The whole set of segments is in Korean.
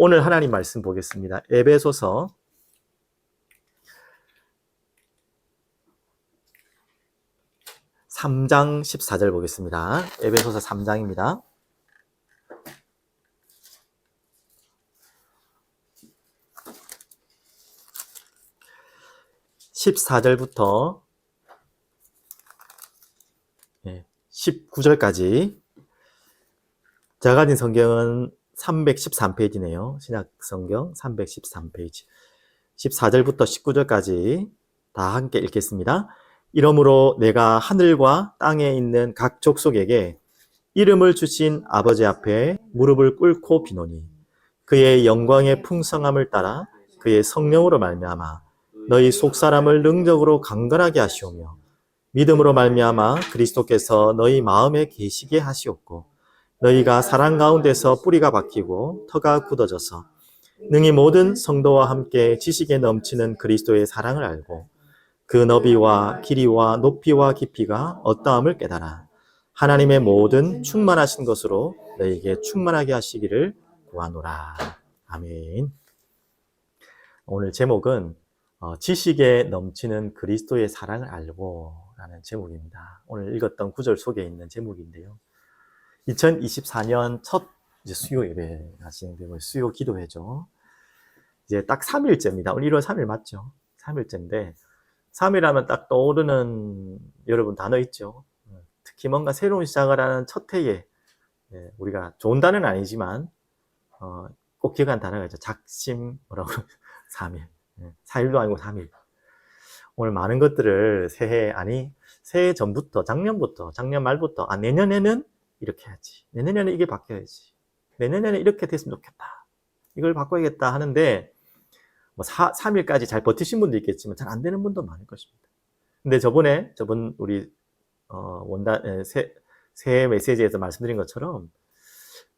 오늘 하나님 말씀 보겠습니다. 에베소서 3장 14절 보겠습니다. 에베소서 3장입니다. (14절부터) 19절까지. 제가 가진 성경은 313페이지네요. 신약성경 313페이지. 14절부터 19절까지 다 함께 읽겠습니다. 이러므로 내가 하늘과 땅에 있는 각 족속에게 이름을 주신 아버지 앞에 무릎을 꿇고 비노니 그의 영광의 풍성함을 따라 그의 성령으로 말미암아 너희 속사람을 능력으로 강건하게 하시오며 믿음으로 말미암아 그리스도께서 너희 마음에 계시게 하시옵고 너희가 사랑 가운데서 뿌리가 박히고 터가 굳어져서 능히 모든 성도와 함께 지식에 넘치는 그리스도의 사랑을 알고 그 너비와 길이와 높이와 깊이가 어떠함을 깨달아 하나님의 모든 충만하신 것으로 너희에게 충만하게 하시기를 구하노라. 아멘. 오늘 제목은 지식에 넘치는 그리스도의 사랑을 알고 라는 제목입니다. 오늘 읽었던 구절 속에 있는 제목인데요. 2024년 첫 수요 예배가 진행되고 수요 기도회죠. 이제 딱 3일째입니다. 오늘 1월 3일 맞죠? 3일째인데 3일하면 딱 떠오르는 여러분 단어 있죠? 특히 뭔가 새로운 시작을 하는 첫 해에 우리가 좋은 단어는 아니지만 꼭 기억한 단어가 있죠. 작심 뭐라고 3일. 4일도 아니고 3일. 오늘 많은 것들을 새해 전부터, 작년 말부터, 내년에는 이렇게 해야지. 내년에는 이게 바뀌어야지. 내년에는 이렇게 됐으면 좋겠다. 이걸 바꿔야겠다 하는데, 3일까지 잘 버티신 분도 있겠지만, 잘 안 되는 분도 많을 것입니다. 근데 저번 우리, 새해 메시지에서 말씀드린 것처럼,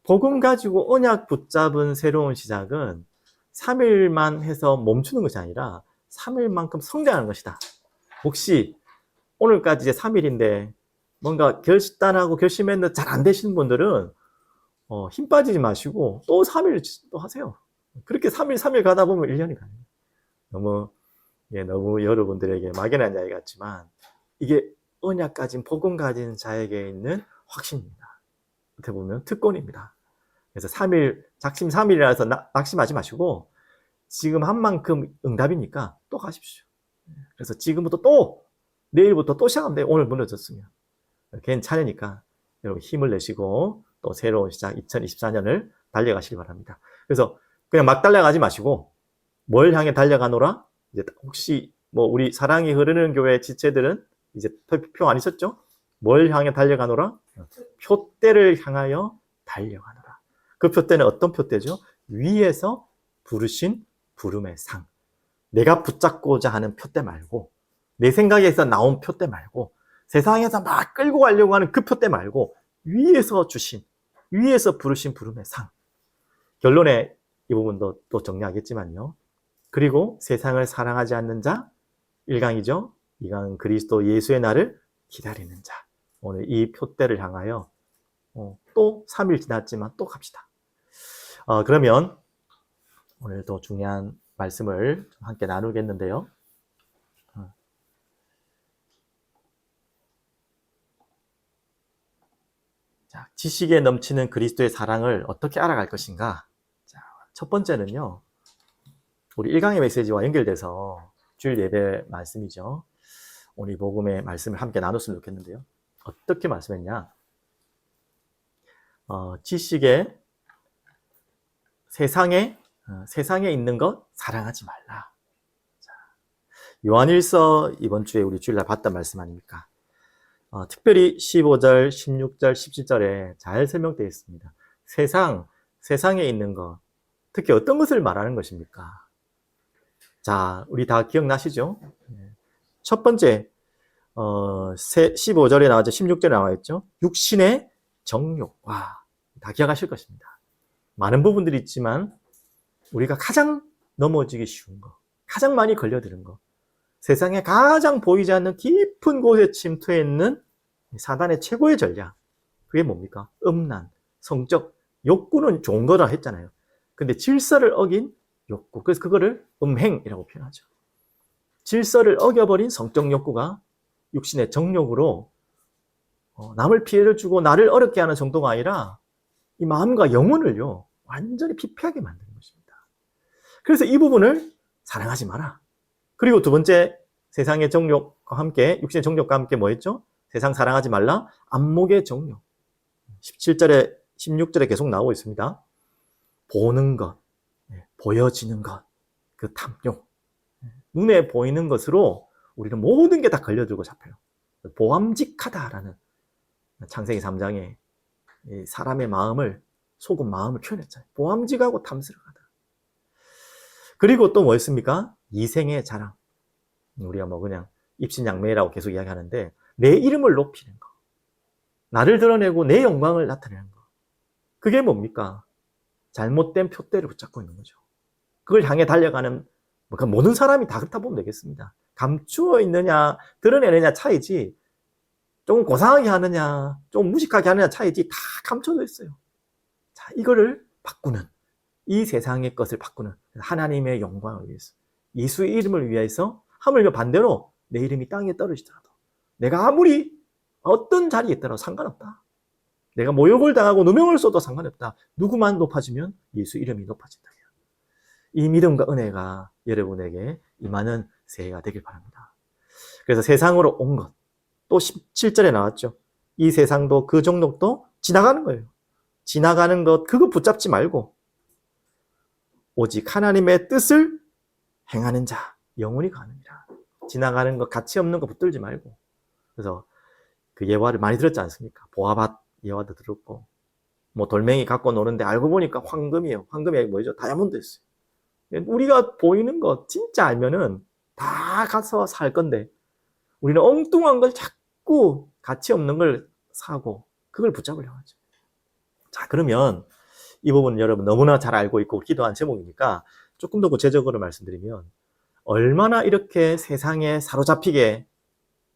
복음 가지고 언약 붙잡은 새로운 시작은 3일만 해서 멈추는 것이 아니라 3일만큼 성장하는 것이다. 혹시 오늘까지 이제 3일인데 뭔가 결단하고 결심했는데 잘 안 되시는 분들은 힘 빠지지 마시고 또 3일 또 하세요. 그렇게 3일 가다 보면 1년이 가요. 너무 여러분들에게 막연한 이야기 같지만 이게 언약 가진 복음 가진 자에게 있는 확신입니다. 어떻게 보면 특권입니다. 그래서 3일, 작심 3일이라서 낙심하지 마시고 지금 한 만큼 응답이니까 또 가십시오. 그래서 지금부터 내일부터 또 시작하면 돼요. 오늘 무너졌으면. 괜찮으니까 여러분 힘을 내시고 또 새로운 시작 2024년을 달려가시기 바랍니다. 그래서 그냥 막 달려가지 마시고 뭘 향해 달려가노라? 이제 혹시 우리 사랑이 흐르는 교회 지체들은 이제 표 안 있었죠? 뭘 향해 달려가노라? 표대를 향하여 달려가노라. 그 표대는 어떤 표대죠? 위에서 부르신 부름의 상. 내가 붙잡고자 하는 표대 말고 내 생각에서 나온 표대 말고 세상에서 막 끌고 가려고 하는 그 표대 말고 위에서 부르신 부름의 상. 결론에 이 부분도 또 정리하겠지만요. 그리고 세상을 사랑하지 않는 자 1강이죠. 2강은 그리스도 예수의 날을 기다리는 자. 오늘 이 표대를 향하여 또 3일 지났지만 또 갑시다. 그러면 오늘도 중요한 말씀을 함께 나누겠는데요. 자, 지식에 넘치는 그리스도의 사랑을 어떻게 알아갈 것인가? 자, 첫 번째는요. 우리 1강의 메시지와 연결돼서 주일 예배 말씀이죠. 오늘 복음의 말씀을 함께 나눴으면 좋겠는데요. 어떻게 말씀했냐? 지식에 세상에 있는 것 사랑하지 말라. 자, 요한일서 이번 주에 우리 주일날 봤던 말씀 아닙니까? 특별히 15절, 16절, 17절에 잘 설명되어 있습니다. 세상에 있는 것, 특히 어떤 것을 말하는 것입니까? 자, 우리 다 기억나시죠? 첫 번째, 15절에 나와있죠. 16절에 나와있죠. 육신의 정욕과 다 기억하실 것입니다. 많은 부분들이 있지만 우리가 가장 넘어지기 쉬운 거, 가장 많이 걸려드는 거, 세상에 가장 보이지 않는 깊은 곳에 침투해 있는 사단의 최고의 전략, 그게 뭡니까? 음란, 성적 욕구는 좋은 거라 했잖아요. 근데 질서를 어긴 욕구. 그래서 그거를 음행이라고 표현하죠. 질서를 어겨버린 성적 욕구가 육신의 정욕으로 남을 피해를 주고 나를 어렵게 하는 정도가 아니라 이 마음과 영혼을요 완전히 피폐하게 만드는 것입니다. 그래서 이 부분을 사랑하지 마라. 그리고 두 번째, 세상의 정욕과 함께, 육신의 정욕과 함께 뭐 했죠? 세상 사랑하지 말라. 안목의 정욕. 17절에 16절에 계속 나오고 있습니다. 보는 것, 보여지는 것, 그 탐욕, 눈에 보이는 것으로 우리는 모든 게 다 걸려들고 잡혀요. 보암직하다라는 창세기 3장에 사람의 마음을, 속은 마음을 표현했잖아요. 보암직하고 탐스러하다. 그리고 또 뭐였습니까? 이생의 자랑. 우리가 뭐 그냥 입신양매라고 계속 이야기하는데 내 이름을 높이는 거, 나를 드러내고 내 영광을 나타내는 거, 그게 뭡니까? 잘못된 푯대를 붙잡고 있는 거죠. 그걸 향해 달려가는 모든 사람이 다 그렇다 보면 되겠습니다. 감추어 있느냐 드러내느냐 차이지, 조금 고상하게 하느냐 좀 무식하게 하느냐 차이지, 다 감춰져 있어요. 자, 이거를 바꾸는, 이 세상의 것을 바꾸는, 하나님의 영광을 위해서, 예수의 이름을 위해서, 하물며 반대로 내 이름이 땅에 떨어지더라도, 내가 아무리 어떤 자리에 있더라도 상관없다. 내가 모욕을 당하고 누명을 써도 상관없다. 누구만 높아지면 예수 이름이 높아진다. 이 믿음과 은혜가 여러분에게 임하는 새해가 되길 바랍니다. 그래서 세상으로 온 것, 또 17절에 나왔죠. 이 세상도 그 정욕도 지나가는 거예요. 지나가는 것, 그거 붙잡지 말고 오직 하나님의 뜻을 행하는 자, 영원히 가느니라. 지나가는 것, 가치 없는 거 붙들지 말고. 그래서 그 예화를 많이 들었지 않습니까? 보아밭 예화도 들었고, 뭐 돌멩이 갖고 노는데 알고 보니까 황금이에요. 황금이 뭐죠? 다이아몬드였어요. 우리가 보이는 거 진짜 알면은 다 가서 살 건데, 우리는 엉뚱한 걸 자꾸 가치 없는 걸 사고 그걸 붙잡으려고 하죠. 자, 그러면 이 부분은 여러분 너무나 잘 알고 있고 기도한 제목이니까 조금 더 구체적으로 말씀드리면, 얼마나 이렇게 세상에 사로잡히게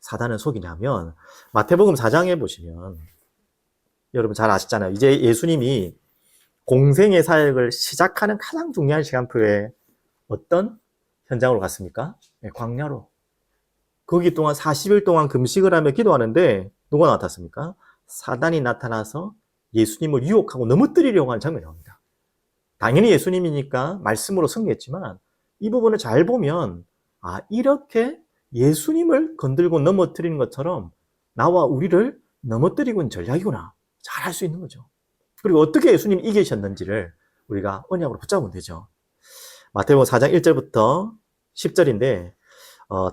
사단은 속이냐면, 마태복음 4장에 보시면 여러분 잘 아시잖아요. 이제 예수님이 공생의 사역을 시작하는 가장 중요한 시간표에 어떤 현장으로 갔습니까? 네, 광야로. 거기 동안 40일 동안 금식을 하며 기도하는데 누가 나타났습니까? 사단이 나타나서 예수님을 유혹하고 넘어뜨리려고 하는 장면이 나옵니다. 당연히 예수님이니까 말씀으로 승리했지만, 이 부분을 잘 보면 이렇게 예수님을 건들고 넘어뜨리는 것처럼 나와 우리를 넘어뜨리고 있는 전략이구나, 잘 알 수 있는 거죠. 그리고 어떻게 예수님이 이기셨는지를 우리가 언약으로 붙잡으면 되죠. 마태복음 4장 1절부터 10절인데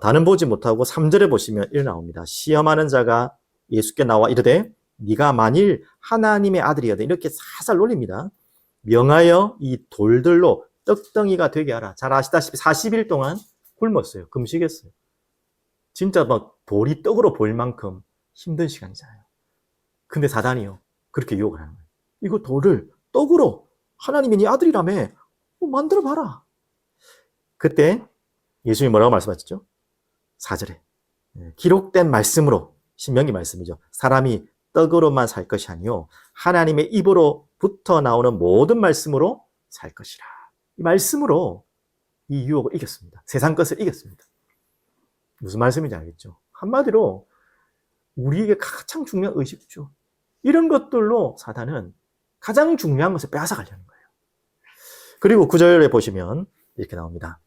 다는 보지 못하고 3절에 보시면 이렇게 나옵니다. 시험하는 자가 예수께 나와 이르되 네가 만일 하나님의 아들이여든, 이렇게 살살 놀립니다. 명하여 이 돌들로 떡덩이가 되게 하라. 잘 아시다시피 40일 동안 굶었어요. 금식했어요. 진짜 막 돌이 떡으로 보일 만큼 힘든 시간이잖아요. 근데 사단이요, 그렇게 유혹을 하는 거예요. 이거 돌을 떡으로, 하나님이 네 아들이라며 만들어봐라. 그때 예수님이 뭐라고 말씀하셨죠? 4절에 기록된 말씀으로, 신명기 말씀이죠. 사람이 떡으로만 살 것이 아니요 하나님의 입으로부터 나오는 모든 말씀으로 살 것이라. 이 말씀으로 이 유혹을 이겼습니다. 세상 것을 이겼습니다. 무슨 말씀인지 알겠죠? 한마디로 우리에게 가장 중요한 의식주, 이런 것들로 사단은 가장 중요한 것을 빼앗아가려는 거예요. 그리고 9절에 보시면 이렇게 나옵니다.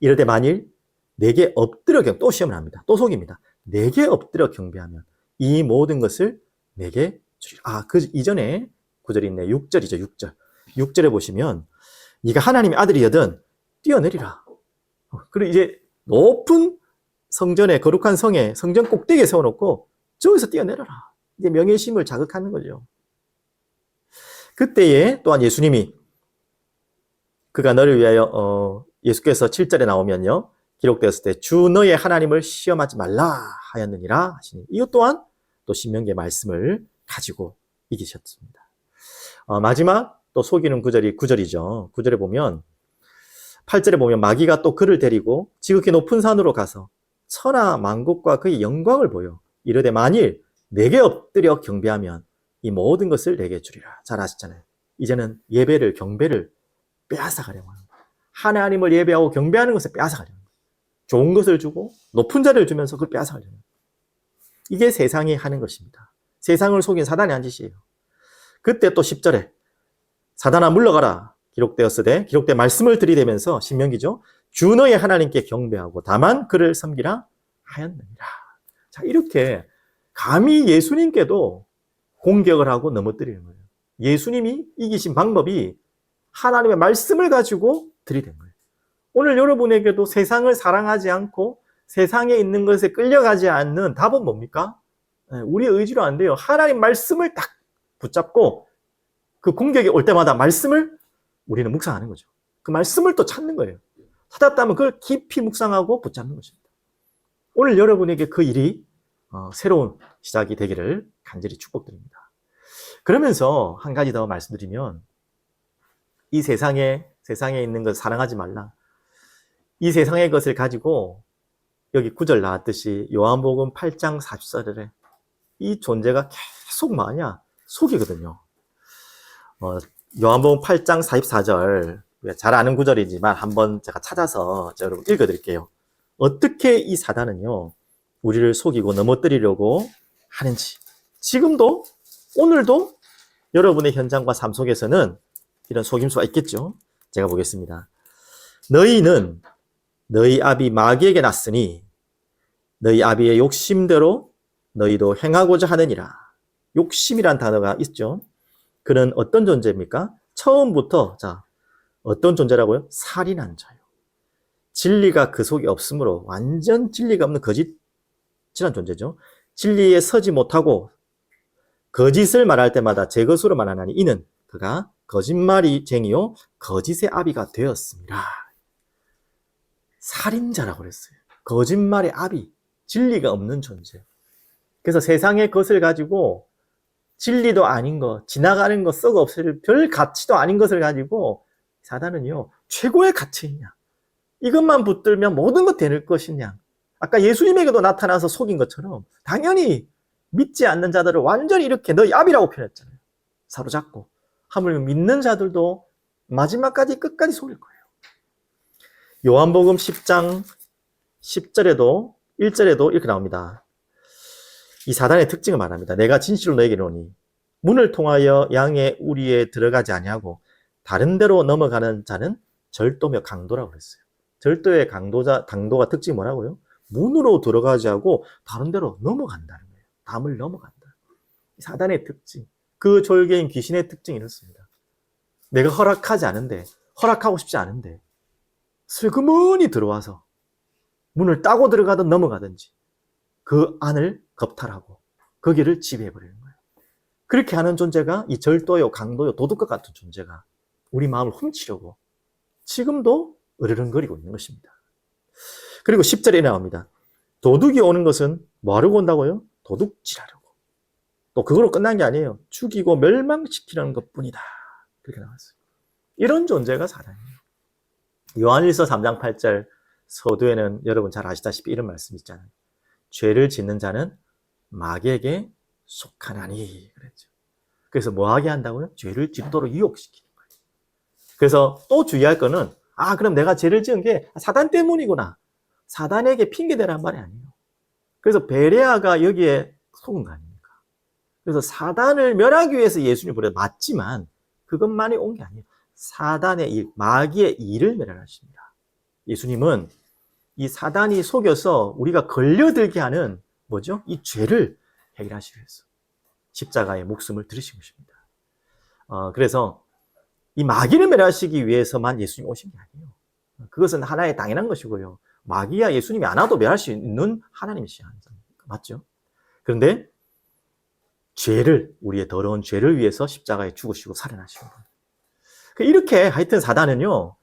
이럴 때 만일 내게 엎드려 또 시험을 합니다. 또 속입니다. 내게 엎드려 경배하면 이 모든 것을 내게 주리라. 그 이전에 9절이 있네. 6절이죠. 6절. 6절에 보시면 네가 하나님의 아들이여든 뛰어내리라. 그리고 이제 높은 성전에, 거룩한 성에, 성전 꼭대기에 세워놓고 저기서 뛰어내려라. 이제 명예심을 자극하는 거죠. 그때에 또한 예수님이 그가 너를 위하여 예수께서 7절에 나오면요, 기록되었을 때 주 너의 하나님을 시험하지 말라 하였느니라 하시니, 이것 또한 또 신명기의 말씀을 가지고 이기셨습니다. 마지막 또 속이는 구절이 9절이죠. 9절에 보면, 8절에 보면 마귀가 또 그를 데리고 지극히 높은 산으로 가서 천하 만국과 그의 영광을 보여 이르되 만일 내게 엎드려 경배하면 이 모든 것을 내게 주리라. 잘 아시잖아요. 이제는 예배를, 경배를 빼앗아가려고 하는 거예요. 하나님을 예배하고 경배하는 것을 빼앗아가려는 거예요. 좋은 것을 주고 높은 자리를 주면서 그걸 빼앗아가려는 거예요. 이게 세상이 하는 것입니다. 세상을 속인 사단이 한 짓이에요. 그때 또 10절에 사단아 물러가라 기록되었으되, 기록된 말씀을 들이대면서 신명기죠. 주 너의 하나님께 경배하고 다만 그를 섬기라 하였느니라. 자, 이렇게 감히 예수님께도 공격을 하고 넘어뜨리는 거예요. 예수님이 이기신 방법이 하나님의 말씀을 가지고 들이댄 거예요. 오늘 여러분에게도 세상을 사랑하지 않고 세상에 있는 것에 끌려가지 않는 답은 뭡니까? 우리의 의지로 안 돼요. 하나님 말씀을 딱 붙잡고 그 공격이 올 때마다 말씀을 우리는 묵상하는 거죠. 그 말씀을 또 찾는 거예요. 찾았다면 그걸 깊이 묵상하고 붙잡는 것입니다. 오늘 여러분에게 그 일이 새로운 시작이 되기를 간절히 축복드립니다. 그러면서 한 가지 더 말씀드리면, 이 세상에 있는 것을 사랑하지 말라. 이 세상의 것을 가지고 여기 9절 나왔듯이 요한복음 8장 44절에 이 존재가 계속 뭐하냐? 속이거든요. 요한복음 8장 44절, 잘 아는 구절이지만 한번 제가 찾아서 여러분 읽어드릴게요. 어떻게 이 사단은요, 우리를 속이고 넘어뜨리려고 하는지, 지금도, 오늘도 여러분의 현장과 삶 속에서는 이런 속임수가 있겠죠. 제가 보겠습니다. 너희는 너희 아비 마귀에게 났으니 너희 아비의 욕심대로 너희도 행하고자 하느니라. 욕심이란 단어가 있죠. 그는 어떤 존재입니까? 처음부터, 자, 어떤 존재라고요? 살인한 자요. 진리가 그 속에 없으므로 완전 진리가 없는 거짓이란 존재죠. 진리에 서지 못하고 거짓을 말할 때마다 제 것으로 말하나니 이는 그가 거짓말쟁이요 거짓의 아비가 되었습니다. 살인자라고 그랬어요. 거짓말의 아비, 진리가 없는 존재. 그래서 세상의 것을 가지고 진리도 아닌 거, 지나가는 거, 썩어 없을 별 가치도 아닌 것을 가지고 사단은요, 최고의 가치이냐, 이것만 붙들면 모든 것 되는 것이냐, 아까 예수님에게도 나타나서 속인 것처럼 당연히 믿지 않는 자들을 완전히 이렇게 너희 아비라고 표현했잖아요. 사로잡고 하물며 믿는 자들도 마지막까지 끝까지 속일 거예요. 요한복음 10장 10절에도 1절에도 이렇게 나옵니다. 이 사단의 특징을 말합니다. 내가 진실로 너에게 이르노니 문을 통하여 양의 우리에 들어가지 아니하고 다른 데로 넘어가는 자는 절도며 강도라고 그랬어요. 절도의 강도가 특징이 뭐라고요? 문으로 들어가지 않고 다른 데로 넘어간다는 거예요. 담을 넘어간다. 사단의 특징, 그 졸개인 귀신의 특징이 이렇습니다. 내가 허락하지 않은데, 허락하고 싶지 않은데 슬그머니 들어와서 문을 따고 들어가든 넘어가든지 그 안을 겁탈하고 거기를 지배해버리는 거예요. 그렇게 하는 존재가 이 절도요, 강도요, 도둑과 같은 존재가 우리 마음을 훔치려고 지금도 으르렁거리고 있는 것입니다. 그리고 10절에 나옵니다. 도둑이 오는 것은 뭐하려고 온다고요? 도둑질하려고. 또 그걸로 끝난 게 아니에요. 죽이고 멸망시키려는 것뿐이다. 그렇게 나왔어요. 이런 존재가 사단이에요. 요한일서 3장 8절 서두에는 여러분 잘 아시다시피 이런 말씀이 있잖아요. 죄를 짓는 자는 마귀에게 속하나니 그랬죠. 그래서 뭐 하게 한다고요? 죄를 짓도록 유혹시키는 거예요. 그래서 또 주의할 거는 그럼 내가 죄를 지은 게 사단 때문이구나. 사단에게 핑계대란 말이 아니에요. 그래서 베레아가 여기에 속은 거 아닙니까? 그래서 사단을 멸하기 위해서 예수님이 보내 맞지만 그것만이 온 게 아니에요. 사단의 일, 마귀의 일을 멸하십니다. 예수님은 이 사단이 속여서 우리가 걸려들게 하는 뭐죠? 이 죄를 해결하시기 위해서 십자가의 목숨을 들으신 것입니다. 그래서 이 마귀를 멸하시기 위해서만 예수님이 오신 게 아니에요. 그것은 하나의 당연한 것이고요. 마귀야 예수님이 안 와도 멸할 수 있는 하나님이시죠. 맞죠? 그런데 죄를, 우리의 더러운 죄를 위해서 십자가에 죽으시고 살아나시는 거예요. 이렇게 하여튼 사단은요,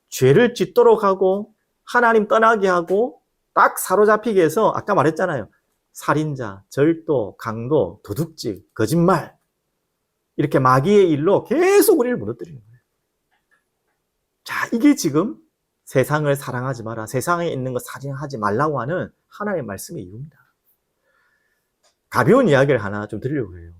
죄를 짓도록 하고 하나님 떠나게 하고 딱 사로잡히게 해서 아까 말했잖아요. 살인자, 절도, 강도, 도둑질, 거짓말, 이렇게 마귀의 일로 계속 우리를 무너뜨리는 거예요. 자, 이게 지금 세상을 사랑하지 마라, 세상에 있는 거 사랑하지 말라고 하는 하나님의 말씀의 이유입니다. 가벼운 이야기를 하나 좀 드리려고 해요.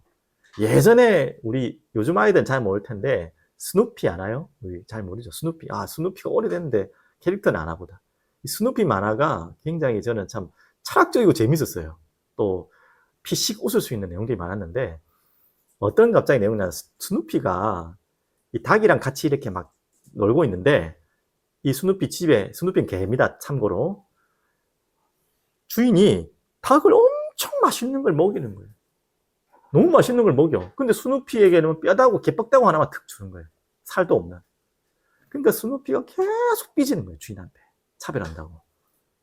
예전에 우리 요즘 아이들은 잘 모를 텐데 스누피 아나요? 우리 잘 모르죠. 스누피. 아, 스누피가 오래됐는데 캐릭터는 아나 보다. 이 스누피 만화가 굉장히 저는 참 철학적이고 재밌었어요. 또 피식 웃을 수 있는 내용들이 많았는데 어떤 갑자기 내용이냐, 스누피가 이 닭이랑 같이 이렇게 막 놀고 있는데 이 스누피 집에, 스누피는 개입니다. 참고로 주인이 닭을 엄청 맛있는 걸 먹이는 거예요. 너무 맛있는 걸 먹여. 근데 스누피에게는 뼈다고 개뻑다고 하나만 툭 주는 거예요. 살도 없는. 그러니까 스누피가 계속 삐지는 거예요. 주인한테. 차별한다고.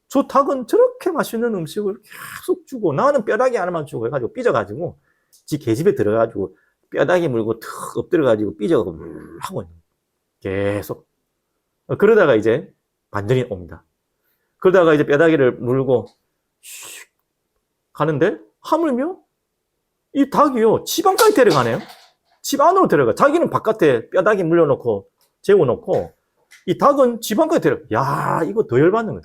저 닭은 저렇게 맛있는 음식을 계속 주고 나는 뼈다귀 하나만 주고 해가지고 삐져가지고 지 개집에 들어가지고 뼈다귀 물고 툭 엎드려가지고 삐져가지고 하고 있는 거예요. 계속. 그러다가 이제 반전이 옵니다. 그러다가 이제 뼈다귀를 물고 슉 가는데 하물며 이 닭이요 집 안까지 데려가네요. 집 안으로 데려가. 자기는 바깥에 뼈다귀 물려놓고 재워놓고 이 닭은 집 안까지 데려가. 야, 이거 더 열받는 거예요.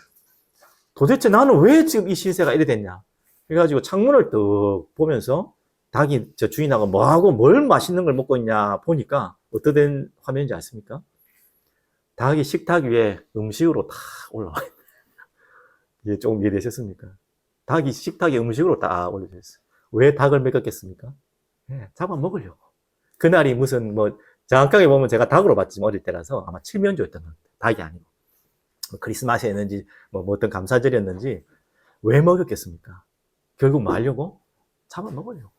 도대체 나는 왜 지금 이 신세가 이래 됐냐. 그래가지고 창문을 뚝 보면서 닭이 저 주인하고 뭐하고 뭘 맛있는 걸 먹고 있냐 보니까 어떤 화면인지 아십니까? 닭이 식탁 위에 음식으로 다 올라와요. 이게 조금 이해되셨습니까? 닭이 식탁에 음식으로 다 올려져 있어요. 왜 닭을 먹였겠습니까? 네, 잡아먹으려고. 그날이 무슨 뭐 정확하게 보면 제가 닭으로 봤지만 어릴 때라서 아마 칠면조였던 것 같아요. 닭이 아니고. 크리스마스였는지 뭐 어떤 감사절이었는지 왜 먹였겠습니까? 결국 뭐 하려고? 잡아먹으려고.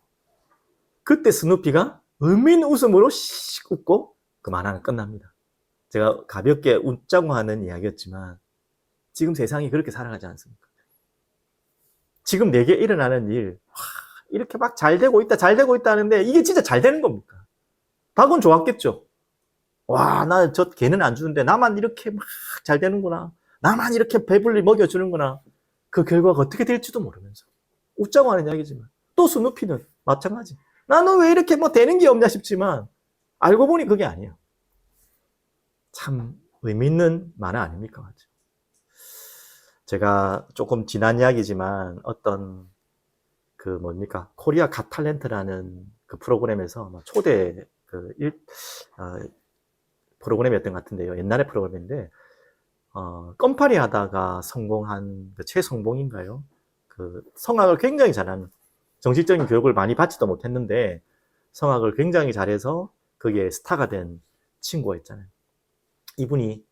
그때 스누피가 의미 있는 웃음으로 씩 웃고 그 만화는 끝납니다. 제가 가볍게 웃자고 하는 이야기였지만 지금 세상이 그렇게 살아가지 않습니까? 지금 내게 일어나는 일, 이렇게 막 잘 되고 있다, 잘 되고 있다 하는데 이게 진짜 잘 되는 겁니까? 닭은 좋았겠죠. 와, 나 저 개는 안 주는데 나만 이렇게 막 잘 되는구나. 나만 이렇게 배불리 먹여주는구나. 그 결과가 어떻게 될지도 모르면서. 웃자고 하는 이야기지만. 또 스누피는 마찬가지. 나는 왜 이렇게 뭐 되는 게 없냐 싶지만 알고 보니 그게 아니에요. 참 의미 있는 만화 아닙니까? 맞죠? 제가 조금 지난 이야기지만 어떤 그 뭡니까? 코리아 갓 탤런트라는 그 프로그램에서 초대 프로그램이었던 것 같은데요. 옛날의 프로그램인데, 껌파리 하다가 성공한 그 최성봉인가요? 그 성악을 굉장히 잘하는, 정식적인 교육을 많이 받지도 못했는데, 성악을 굉장히 잘해서 거기에 스타가 된 친구가 있잖아요. 이분이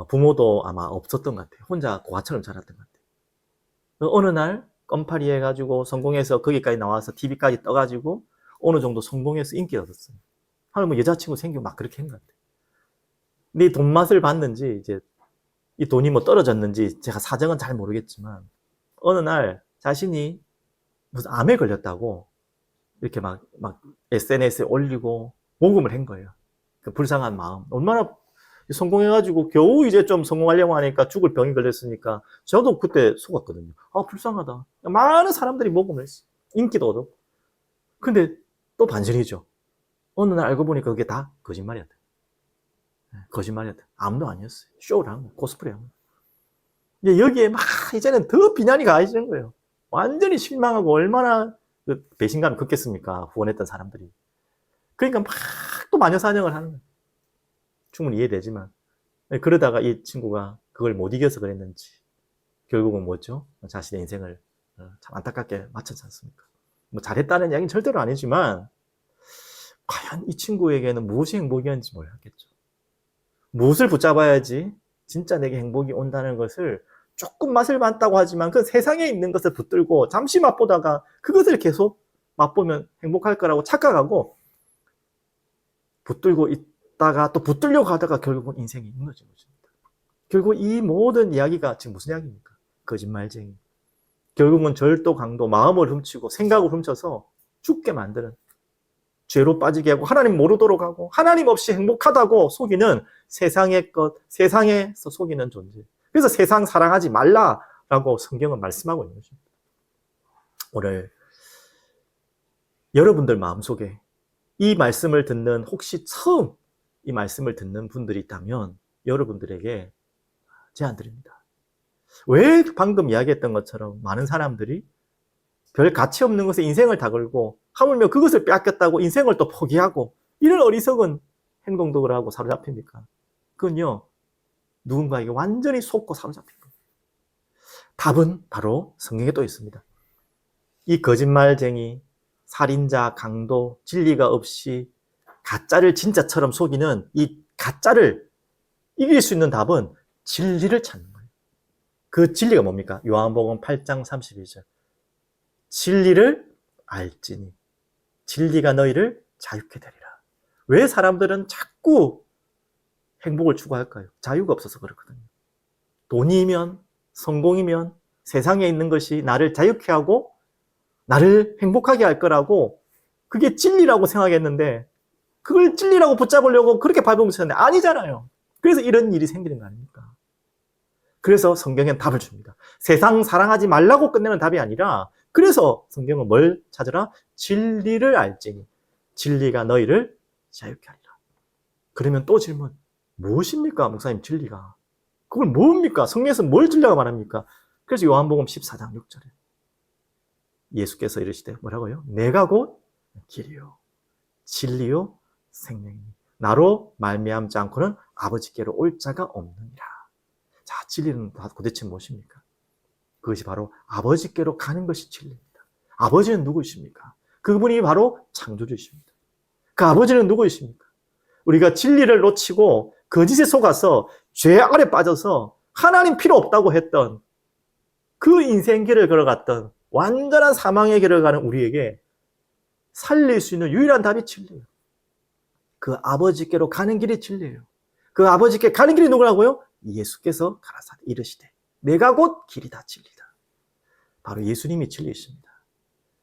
부모도 아마 없었던 것 같아요. 혼자 고아처럼 자랐던 것 같아요. 어느 날 껌파리 해가지고 성공해서 거기까지 나와서 TV까지 떠가지고 어느 정도 성공해서 인기를 얻었어요. 하면 뭐 여자친구 생기고 막 그렇게 한 것 같아요. 근데 돈 맛을 봤는지 이제 이 돈이 뭐 떨어졌는지 제가 사정은 잘 모르겠지만 어느 날 자신이 무슨 암에 걸렸다고 이렇게 막 SNS에 올리고 모금을 한 거예요. 그 불쌍한 마음. 얼마나 성공해가지고 겨우 이제 좀 성공하려고 하니까 죽을 병이 걸렸으니까 저도 그때 속았거든요. 아, 불쌍하다. 많은 사람들이 모금을 했어. 인기도 얻었고. 근데 또 반전이죠. 어느 날 알고 보니까 그게 다 거짓말이었다. 거짓말이었다. 아무도 아니었어요. 쇼를 한 거예요. 코스프레 한 거예요. 근데 여기에 막 이제는 더 비난이 가해지는 거예요. 완전히 실망하고 얼마나 그 배신감이 컸겠습니까? 후원했던 사람들이. 그러니까 막 또 마녀 사냥을 하는 거예요. 충분히 이해되지만. 그러다가 이 친구가 그걸 못 이겨서 그랬는지 결국은 뭐죠? 자신의 인생을 참 안타깝게 마쳤지 않습니까? 뭐 잘했다는 이야기는 절대로 아니지만 과연 이 친구에게는 무엇이 행복이었는지 몰랐겠죠. 무엇을 붙잡아야지 진짜 내게 행복이 온다는 것을 조금 맛을 봤다고 하지만 그 세상에 있는 것을 붙들고 잠시 맛보다가 그것을 계속 맛보면 행복할 거라고 착각하고 붙들고 있다가 또 붙들려고 하다가 결국은 인생이 무너진 것입니다. 결국 이 모든 이야기가 지금 무슨 이야기입니까? 거짓말쟁이. 결국은 절도 강도, 마음을 훔치고 생각을 훔쳐서 죽게 만드는, 죄로 빠지게 하고 하나님 모르도록 하고 하나님 없이 행복하다고 속이는 세상의 것, 세상에서 속이는 존재. 그래서 세상 사랑하지 말라라고 성경은 말씀하고 있는 것입니다. 오늘 여러분들 마음속에 이 말씀을 듣는, 혹시 처음 이 말씀을 듣는 분들이 있다면 여러분들에게 제안드립니다. 왜 방금 이야기했던 것처럼 많은 사람들이 별 가치 없는 것에 인생을 다 걸고 하물며 그것을 빼앗겼다고 인생을 또 포기하고 이런 어리석은 행동도 하고 사로잡힙니까? 그건요, 누군가에게 완전히 속고 사로잡힌 거예요. 답은 바로 성경에 또 있습니다. 이 거짓말쟁이, 살인자, 강도, 진리가 없이 가짜를 진짜처럼 속이는 이 가짜를 이길 수 있는 답은 진리를 찾는 거예요. 그 진리가 뭡니까? 요한복음 8장 32절. 진리를 알지니 진리가 너희를 자유케 되리라. 왜 사람들은 자꾸 행복을 추구할까요? 자유가 없어서 그렇거든요. 돈이면, 성공이면 세상에 있는 것이 나를 자유케 하고 나를 행복하게 할 거라고 그게 진리라고 생각했는데 그걸 진리라고 붙잡으려고 그렇게 발버둥쳤는데 아니잖아요. 그래서 이런 일이 생기는 거 아닙니까? 그래서 성경엔 답을 줍니다. 세상 사랑하지 말라고 끝내는 답이 아니라 그래서 성경은 뭘 찾으라? 진리를 알지니 진리가 너희를 자유케 하리라. 그러면 또 질문, 무엇입니까 목사님 진리가? 그걸 뭡니까? 성경에서 뭘 진리라고 말합니까? 그래서 요한복음 14장 6절에 예수께서 이르시되 뭐라고요? 내가 곧 길이요 진리요 생명이니 나로 말미암지 않고는 아버지께로 올 자가 없느니라. 자, 진리는 도대체 무엇입니까? 그것이 바로 아버지께로 가는 것이 진리입니다. 아버지는 누구이십니까? 그분이 바로 창조주이십니다. 그 아버지는 누구이십니까? 우리가 진리를 놓치고 거짓에 속아서 죄 아래 빠져서 하나님 필요 없다고 했던 그 인생길을 걸어갔던 완전한 사망의 길을 가는 우리에게 살릴 수 있는 유일한 답이 진리예요. 그 아버지께로 가는 길이 진리예요. 그 아버지께 가는 길이 누구라고요? 예수께서 가라사대 이르시되 내가 곧 길이다 진리다. 바로 예수님이 진리이십니다.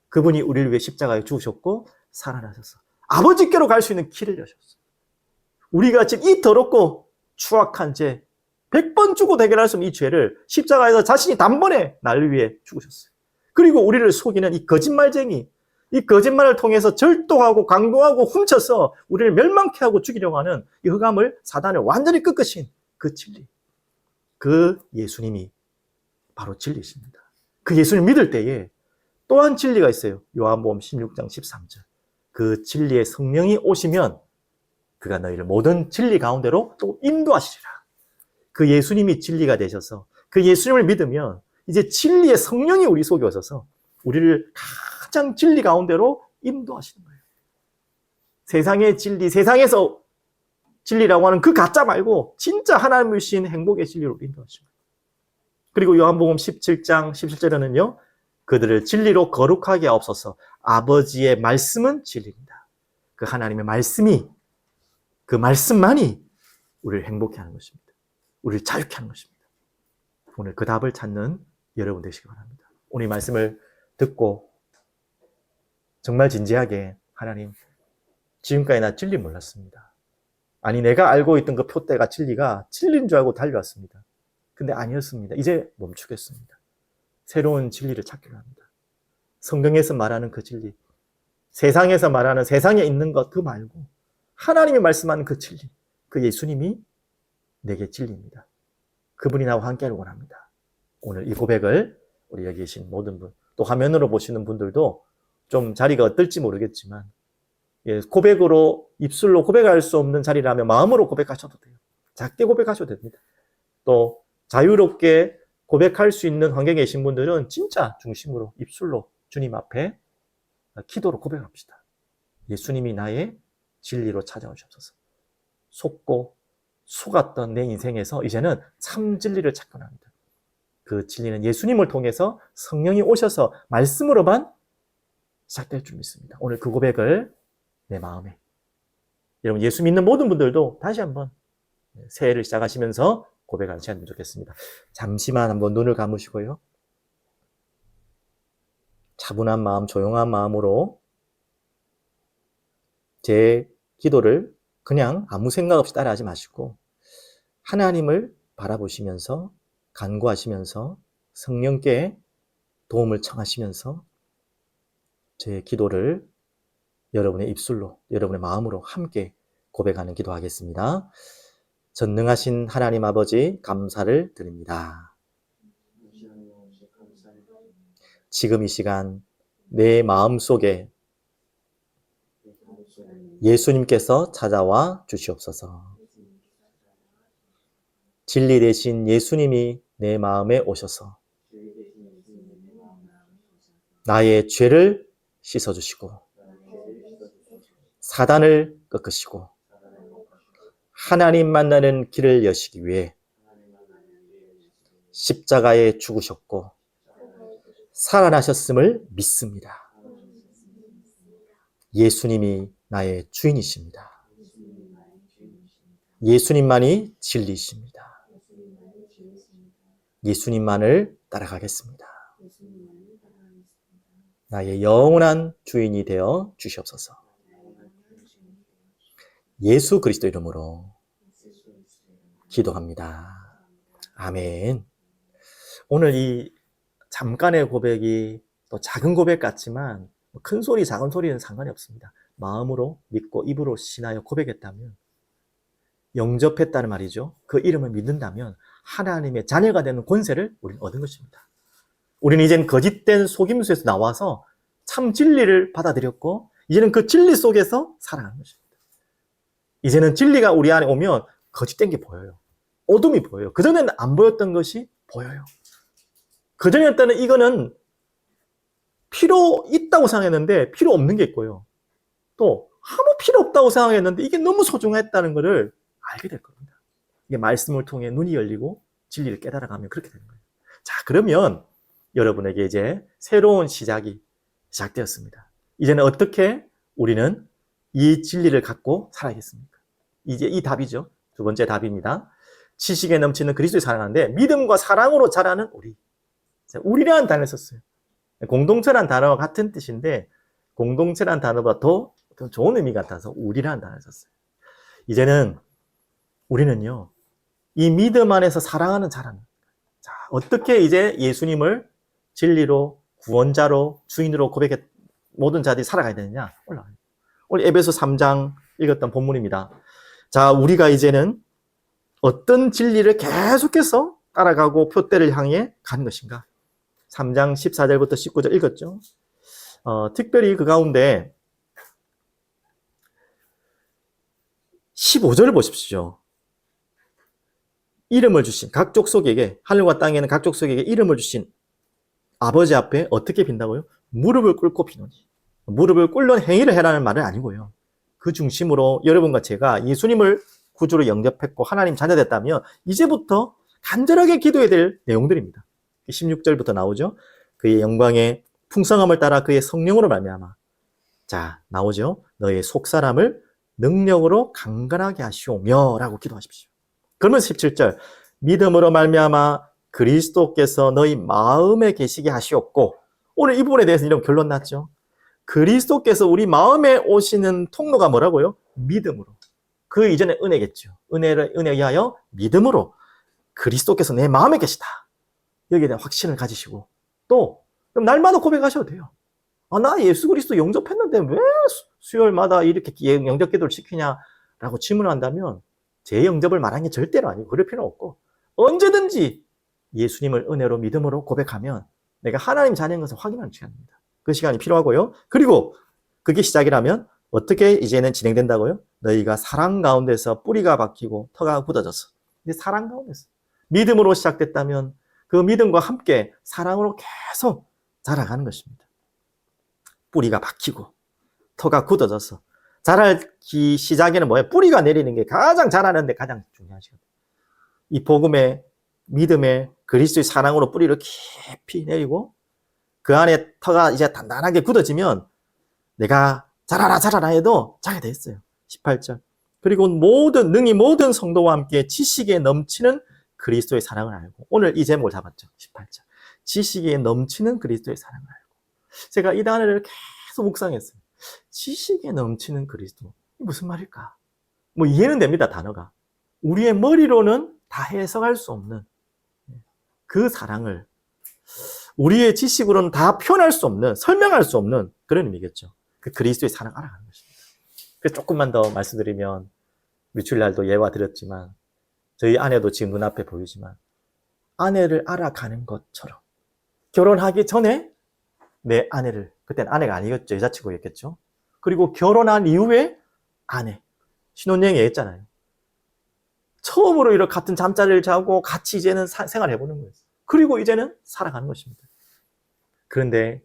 그분이 우리를 위해 십자가에 죽으셨고 살아나셔서 아버지께로 갈 수 있는 길을 여셨어요. 우리가 지금 이 더럽고 추악한 죄 100번 죽어도 해결할 수 없는 이 죄를 십자가에서 자신이 단번에 나를 위해 죽으셨어요. 그리고 우리를 속이는 이 거짓말쟁이, 이 거짓말을 통해서 절도하고 강도하고 훔쳐서 우리를 멸망케 하고 죽이려고 하는 이 흑암을 사단을 완전히 끄끄신 그 진리, 그 예수님이 바로 진리십니다. 그 예수를 믿을 때에 또한 진리가 있어요. 요한복음 16장 13절. 그 진리의 성령이 오시면 그가 너희를 모든 진리 가운데로 또 인도하시리라. 그 예수님이 진리가 되셔서 그 예수님을 믿으면 이제 진리의 성령이 우리 속에 오셔서 우리를 가장 진리 가운데로 인도하시는 거예요. 세상의 진리, 세상에서 진리라고 하는 그 가짜 말고 진짜 하나님을 주신 행복의 진리로 인도하시는 거예요. 그리고 요한복음 17장 17절에는요. 그들을 진리로 거룩하게 하옵소서. 아버지의 말씀은 진리입니다. 그 하나님의 말씀이, 그 말씀만이 우리를 행복해 하는 것입니다. 우리를 자유케 하는 것입니다. 오늘 그 답을 찾는 여러분 되시기 바랍니다. 오늘 이 말씀을 듣고 정말 진지하게 하나님, 지금까지 나 진리 몰랐습니다. 아니 내가 알고 있던 그 표대가 진리가 진리인 줄 알고 달려왔습니다. 근데 아니었습니다. 이제 멈추겠습니다. 새로운 진리를 찾기로 합니다. 성경에서 말하는 그 진리, 세상에서 말하는 세상에 있는 것 그 말고 하나님이 말씀하는 그 진리, 그 예수님이 내게 진리입니다. 그분이 나와 함께하길 원합니다. 오늘 이 고백을 우리 여기 계신 모든 분, 또 화면으로 보시는 분들도 좀 자리가 어떨지 모르겠지만 고백으로, 입술로 고백할 수 없는 자리라면 마음으로 고백하셔도 돼요. 작게 고백하셔도 됩니다. 또 자유롭게 고백할 수 있는 환경에 계신 분들은 진짜 중심으로 입술로 주님 앞에 기도로 고백합시다. 예수님이 나의 진리로 찾아오셔서 속고 속았던 내 인생에서 이제는 참 진리를 찾곤 합니다. 그 진리는 예수님을 통해서 성령이 오셔서 말씀으로만 시작될 줄 믿습니다. 오늘 그 고백을 내 마음에, 여러분 예수 믿는 모든 분들도 다시 한번 새해를 시작하시면서 고백하는 시간이 좋겠습니다. 잠시만 한번 눈을 감으시고요. 차분한 마음, 조용한 마음으로 제 기도를 그냥 아무 생각 없이 따라하지 마시고 하나님을 바라보시면서 간구하시면서 성령께 도움을 청하시면서 제 기도를 여러분의 입술로, 여러분의 마음으로 함께 고백하는 기도하겠습니다. 전능하신 하나님 아버지 감사를 드립니다. 지금 이 시간 내 마음속에 예수님께서 찾아와 주시옵소서. 진리 대신 예수님이 내 마음에 오셔서 나의 죄를 씻어주시고 사단을 꺾으시고 하나님 만나는 길을 여시기 위해 십자가에 죽으셨고 살아나셨음을 믿습니다. 예수님이 나의 주인이십니다. 예수님만이 진리이십니다. 예수님만을 따라가겠습니다. 나의 영원한 주인이 되어 주시옵소서. 예수 그리스도 이름으로 기도합니다. 아멘. 오늘 이 잠깐의 고백이 또 작은 고백 같지만 큰 소리 작은 소리는 상관이 없습니다. 마음으로 믿고 입으로 신하여 고백했다면, 영접했다는 말이죠. 그 이름을 믿는다면 하나님의 자녀가 되는 권세를 우리는 얻은 것입니다. 우리는 이제는 거짓된 속임수에서 나와서 참 진리를 받아들였고 이제는 그 진리 속에서 살아가는 것입니다. 이제는 진리가 우리 안에 오면 거짓된 게 보여요. 어둠이 보여요. 그전에는 안 보였던 것이 보여요. 그전에는 이거는 필요 있다고 생각했는데 필요 없는 게 있고요. 또 아무 필요 없다고 생각했는데 이게 너무 소중했다는 것을 알게 될 겁니다. 이게 말씀을 통해 눈이 열리고 진리를 깨달아가면 그렇게 되는 거예요. 자, 그러면 여러분에게 이제 새로운 시작이 시작되었습니다. 이제는 어떻게 우리는 이 진리를 갖고 살아야겠습니까? 이제 이 답이죠. 두 번째 답입니다. 지식에 넘치는 그리스도의 사랑하는데 믿음과 사랑으로 자라는 우리. 우리라는 단어를 썼어요. 공동체라는 단어와 같은 뜻인데 공동체라는 단어보다 더 좋은 의미 같아서 우리라는 단어를 썼어요. 이제는 우리는요, 이 믿음 안에서 사랑하는 자라는. 자, 어떻게 이제 예수님을 진리로 구원자로 주인으로 고백해 모든 자들이 살아가야 되느냐? 올라가요. 오늘 에베소 3장 읽었던 본문입니다. 자, 우리가 이제는 어떤 진리를 계속해서 따라가고 표대를 향해 가는 것인가? 3장 14절부터 19절 읽었죠? 특별히 그 가운데 15절을 보십시오. 이름을 주신 각 족속에게, 하늘과 땅에는 각 족속에게 이름을 주신 아버지 앞에 어떻게 빈다고요? 무릎을 꿇고 비노니. 무릎을 꿇는 행위를 해라는 말은 아니고요. 그 중심으로 여러분과 제가 예수님을 구주로 영접했고 하나님 자녀됐다면 이제부터 간절하게 기도해야 될 내용들입니다. 16절부터 나오죠. 그의 영광의 풍성함을 따라 그의 성령으로 말미암아. 자, 나오죠. 너의 속사람을 능력으로 강건하게 하시오며 라고 기도하십시오. 그러면 17절 믿음으로 말미암아 그리스도께서 너희 마음에 계시게 하시옵고, 오늘 이 부분에 대해서 이런 결론 났죠. 그리스도께서 우리 마음에 오시는 통로가 뭐라고요? 믿음으로. 그 이전에 은혜겠죠. 은혜에 의하여 믿음으로 그리스도께서 내 마음에 계시다. 여기에 대한 확신을 가지시고, 또 그럼 날마다 고백하셔도 돼요. 나 예수 그리스도 영접했는데 왜 수요일마다 이렇게 영접 기도를 시키냐라고 질문을 한다면 제 영접을 말하는 게 절대로 아니고 그럴 필요는 없고, 언제든지 예수님을 은혜로 믿음으로 고백하면 내가 하나님 자녀인 것을 확인하는 시간입니다. 그 시간이 필요하고요. 그리고 그게 시작이라면 어떻게 이제는 진행된다고요? 너희가 사랑 가운데서 뿌리가 박히고 터가 굳어져서. 근데 사랑 가운데서 믿음으로 시작됐다면 그 믿음과 함께 사랑으로 계속 자라가는 것입니다. 뿌리가 박히고 터가 굳어져서 자라기 시작에는 뭐예요? 뿌리가 내리는 게 가장 자라는데 가장 중요한 시간. 이 복음의 믿음의 그리스도의 사랑으로 뿌리를 깊이 내리고 그 안에 터가 이제 단단하게 굳어지면 내가 자라라 해도 자라게 돼 있어요. 18절. 그리고 능히 모든 성도와 함께 지식에 넘치는 그리스도의 사랑을 알고. 오늘 이 제목을 잡았죠. 18절. 지식에 넘치는 그리스도의 사랑을 알고. 제가 이 단어를 계속 묵상했어요. 지식에 넘치는 그리스도. 무슨 말일까? 뭐 이해는 됩니다, 단어가. 우리의 머리로는 다 해석할 수 없는 그 사랑을 우리의 지식으로는 다 표현할 수 없는, 설명할 수 없는 그런 의미겠죠. 그 그리스도의 사랑 알아가는 것입니다. 그래서 조금만 더 말씀드리면, 며칠날도 예화 드렸지만 저희 아내도 지금 눈앞에 보이지만 아내를 알아가는 것처럼 결혼하기 전에 내 아내를, 그때는 아내가 아니겠죠. 여자친구였겠죠. 그리고 결혼한 이후에 아내. 신혼여행 얘기했잖아요. 처음으로 이렇게 같은 잠자리를 자고 같이 이제는 생활해보는 거예요. 그리고 이제는 살아가는 것입니다. 그런데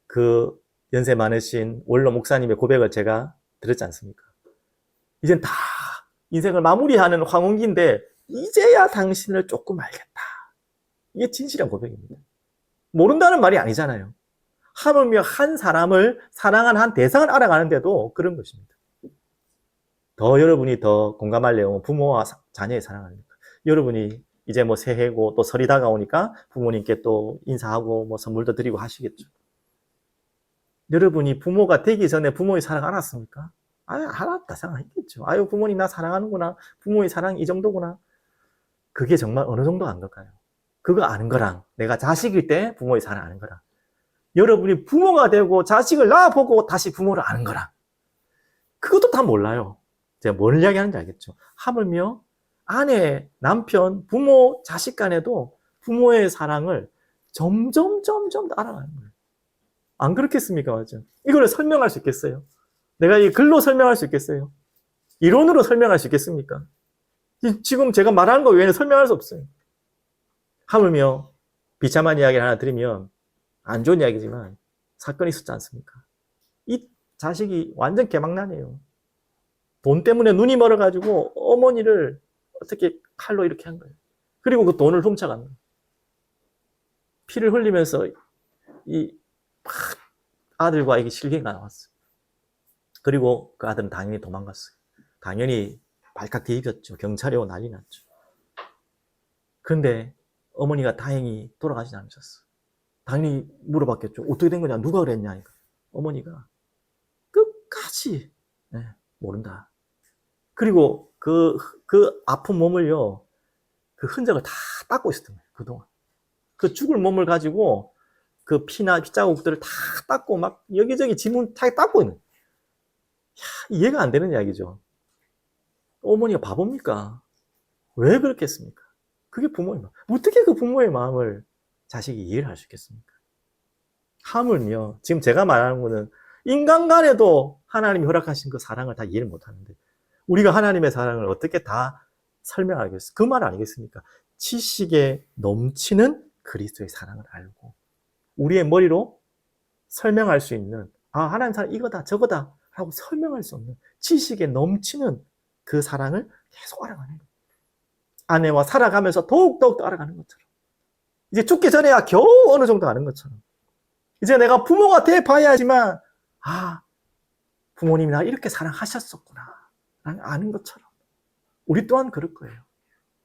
그 연세 많으신 원로 목사님의 고백을 제가 들었지 않습니까? 이젠 다 인생을 마무리하는 황혼기인데 이제야 당신을 조금 알겠다. 이게 진실한 고백입니다. 모른다는 말이 아니잖아요. 하물며 한 사람을 사랑한 한 대상을 알아가는데도 그런 것입니다. 더 여러분이 더 공감할 내용은 부모와 자녀의 사랑입니다. 여러분이 이제 뭐 새해고 또 설이 다가오니까 부모님께 또 인사하고 뭐 선물도 드리고 하시겠죠. 여러분이 부모가 되기 전에 부모의 사랑 알았습니까? 알았다 생각했겠죠. 아유, 부모님 나 사랑하는구나. 부모의 사랑이 이 정도구나. 그게 정말 어느 정도 안 걸까요? 그거 아는 거랑 내가 자식일 때 부모의 사랑 아는 거랑 여러분이 부모가 되고 자식을 낳아보고 다시 부모를 아는 거랑 그것도 다 몰라요. 제가 뭘 이야기하는지 알겠죠? 하물며 아내, 남편, 부모, 자식 간에도 부모의 사랑을 점점 알아가는 거예요. 안 그렇겠습니까? 맞죠? 이걸 설명할 수 있겠어요? 내가 이 글로 설명할 수 있겠어요? 이론으로 설명할 수 있겠습니까? 지금 제가 말하는 거 외에는 설명할 수 없어요. 하물며 비참한 이야기를 하나 드리면 안 좋은 이야기지만 사건이 있었지 않습니까? 이 자식이 완전 개망난이에요. 돈 때문에 눈이 멀어가지고 어머니를 어떻게 칼로 이렇게 한 거예요. 그리고 그 돈을 훔쳐간 거예요. 피를 흘리면서 이 아들과 이게 실갱이가 나왔어요. 그리고 그 아들은 당연히 도망갔어요. 당연히 발칵 뒤집혔죠. 경찰이 오고 난리 났죠. 그런데 어머니가 다행히 돌아가지 않으셨어요. 당연히 물어봤겠죠. 어떻게 된 거냐? 누가 그랬냐? 하니까 어머니가 끝까지 모른다. 그리고 그 아픈 몸을요, 그 흔적을 다 닦고 있었던 거예요. 그동안. 그 죽을 몸을 가지고 그 피나 핏자국들을 다 닦고 막 여기저기 지문 다 닦고 있는. 이해가 안 되는 이야기죠. 어머니가 바보입니까? 왜 그렇겠습니까? 그게 부모의 마음. 어떻게 그 부모의 마음을 자식이 이해를 할 수 있겠습니까? 하물며 지금 제가 말하는 거는 인간 간에도 하나님이 허락하신 그 사랑을 다 이해를 못 하는데 우리가 하나님의 사랑을 어떻게 다 설명하겠어요? 그 말 아니겠습니까? 지식에 넘치는 그리스도의 사랑을 알고 우리의 머리로 설명할 수 있는 하나님 사랑 이거다 저거다 라고 설명할 수 없는 지식에 넘치는 그 사랑을 계속 알아가는 거예요. 아내와 살아가면서 더욱더욱 알아가는 것처럼 이제 죽기 전에야 겨우 어느 정도 아는 것처럼 이제 내가 부모가 돼 봐야지만 부모님이 나 이렇게 사랑하셨었구나 아는 것처럼 우리 또한 그럴 거예요.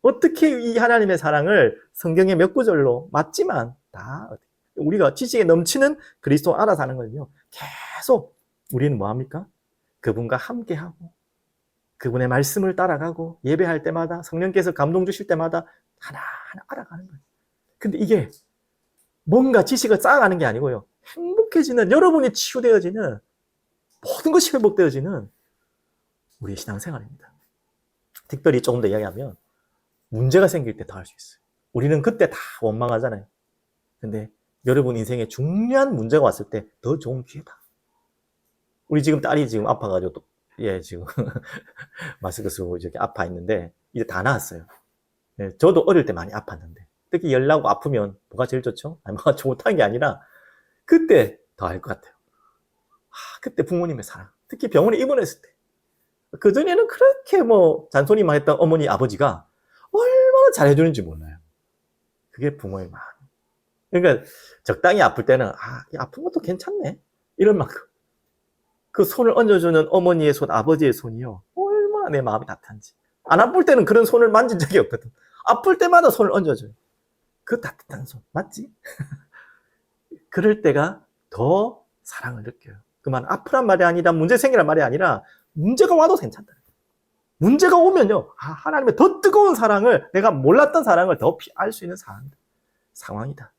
어떻게 이 하나님의 사랑을 성경의 몇 구절로 맞지만 다 우리가 지식에 넘치는 그리스도 알아서 하는 거는요. 계속 우리는 뭐합니까? 그분과 함께하고 그분의 말씀을 따라가고 예배할 때마다 성령께서 감동 주실 때마다 하나하나 알아가는 거예요. 근데 이게 뭔가 지식을 쌓아가는 게 아니고요. 행복해지는 여러분이 치유되어지는 모든 것이 회복되어지는 우리의 신앙생활입니다. 특별히 조금 더 이야기하면 문제가 생길 때 더 할 수 있어요. 우리는 그때 다 원망하잖아요. 근데 여러분 인생에 중요한 문제가 왔을 때 더 좋은 기회다. 우리 지금 딸이 지금 아파가지고 또 지금 마스크 쓰고 이렇게 아파 있는데 이제 다 나았어요. 저도 어릴 때 많이 아팠는데 특히 열 나고 아프면 뭐가 제일 좋죠? 뭐가 좋다는 게 아니라 그때 더 알 것 같아요. 그때 부모님의 사랑, 특히 병원에 입원했을 때 그전에는 그렇게 뭐 잔소리만 했던 어머니 아버지가 얼마나 잘해주는지 몰라요. 그게 부모의 마음. 그러니까 적당히 아플 때는 아픈 것도 괜찮네 이런 만큼 그 손을 얹어주는 어머니의 손, 아버지의 손이요 얼마나 내 마음이 따뜻한지. 안 아플 때는 그런 손을 만진 적이 없거든. 아플 때마다 손을 얹어줘요. 그 따뜻한 손 맞지? 그럴 때가 더 사랑을 느껴요. 그 말 아프란 말이 아니라 문제 생기란 말이 아니라 문제가 와도 괜찮다. 문제가 오면요 하나님의 더 뜨거운 사랑을 내가 몰랐던 사랑을 더 알 수 있는 상황이다.